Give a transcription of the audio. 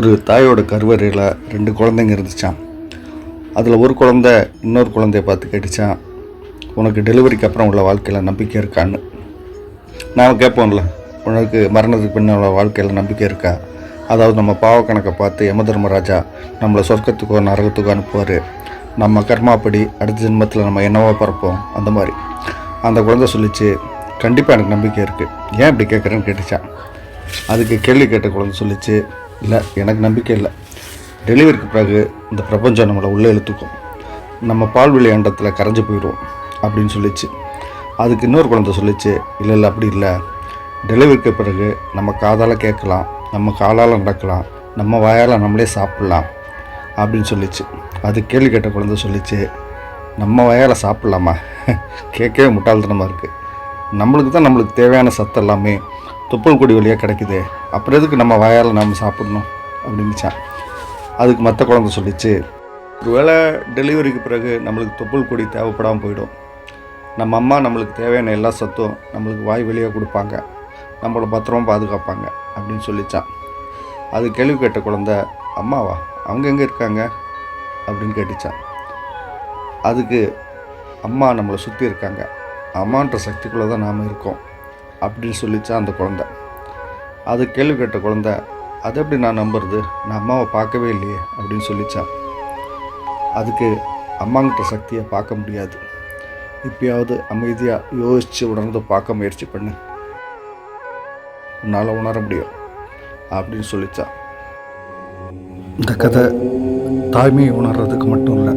ஒரு தாயோட கருவறையில் 2 குழந்தைங்க இருந்துச்சான். அதில் ஒரு குழந்தை இன்னொரு குழந்தைய பார்த்து கேட்டுச்சான், உனக்கு டெலிவரிக்கு அப்புறம் உள்ள வாழ்க்கையில் நம்பிக்கை இருக்கான்னு. நாம் கேட்போம்ல, உனக்கு மரணத்துக்கு பின்ன உள்ள வாழ்க்கையில் நம்பிக்கை இருக்கா? அதாவது நம்ம பாவக்கணக்கை பார்த்து யமதர்மராஜா நம்மளை சொர்க்கத்துக்கோ நரகத்துக்கோ அனுப்புவார், நம்ம கர்மாப்படி அடுத்த ஜென்மத்தில் நம்ம என்னவோ பிறப்போம். அந்த மாதிரி அந்த குழந்தை சொல்லிச்சு, கண்டிப்பாக எனக்கு நம்பிக்கை இருக்குது, ஏன் இப்படி கேட்குறேன்னு கேட்டுச்சான். அதுக்கு கேள்வி கேட்ட குழந்தை சொல்லிச்சு, இல்லை எனக்கு நம்பிக்கை இல்லை, டெலிவரிக்கு பிறகு இந்த பிரபஞ்சம் நம்மளை உள்ளே இழுத்துக்கும், நம்ம பால்வெளி அண்டத்தில் கரைஞ்சி போயிடுவோம் அப்படின்னு சொல்லிச்சு. அதுக்கு இன்னொரு குழந்தை சொல்லிச்சு, இல்லை இல்லை அப்படி இல்லை, டெலிவரிக்கு பிறகு நம்ம காதால் கேட்கலாம், நம்ம காலால் நடக்கலாம், நம்ம வாயால் நம்மளே சாப்பிட்லாம் அப்படின்னு சொல்லிச்சு. அது கேள்வி கேட்ட குழந்தை சொல்லிச்சு, நம்ம வாயால் சாப்பிட்லாமா? கேட்கவே முட்டாள்தனமாக இருக்குது, நம்மளுக்கு தான் நம்மளுக்கு தேவையான சத்து எல்லாமே தொப்புள் கொடி வழியாக கிடைக்குது, அப்புறம் எதுக்கு நம்ம வாயால் நம்ம சாப்பிடணும் அப்படின்னுச்சான். அதுக்கு மற்ற குழந்தை சொல்லிச்சு, ஒருவேளை டெலிவரிக்கு பிறகு நம்மளுக்கு தொப்புள் கொடி தேவைப்படாமல் போயிடும், நம்ம அம்மா நம்மளுக்கு தேவையான எல்லா சத்தும் நம்மளுக்கு வாய் வெளியாக கொடுப்பாங்க, நம்மளை பத்திரமா பாதுகாப்பாங்க அப்படின்னு சொல்லிச்சான். அது கேள்வி கேட்ட குழந்தை, அம்மாவா, அவங்க எங்கே இருக்காங்க அப்படின்னு கேட்டுச்சான். அதுக்கு அம்மா நம்மளை சுற்றி இருக்காங்க, அம்மான்ற சக்திக்குள்ளே தான் நாம் இருக்கோம் அப்படின்னு சொல்லிச்சான் அந்த குழந்தை. அது கேள்வி கேட்ட குழந்தை, அது எப்படி நான் நம்புறது, நான் அம்மாவை பார்க்கவே இல்லையே அப்படின்னு சொல்லிச்சான். அதுக்கு அம்மாங்கிற சக்தியை பார்க்க முடியாது, இப்பயாவது அமைதியாக யோசித்து உணர்ந்து பார்க்க முயற்சி பண்ணு, உன்னால் உணர முடியும் அப்படின்னு சொல்லிச்சான். இந்த கதை தாய்மையை உணர்றதுக்கு மட்டும் இல்லை,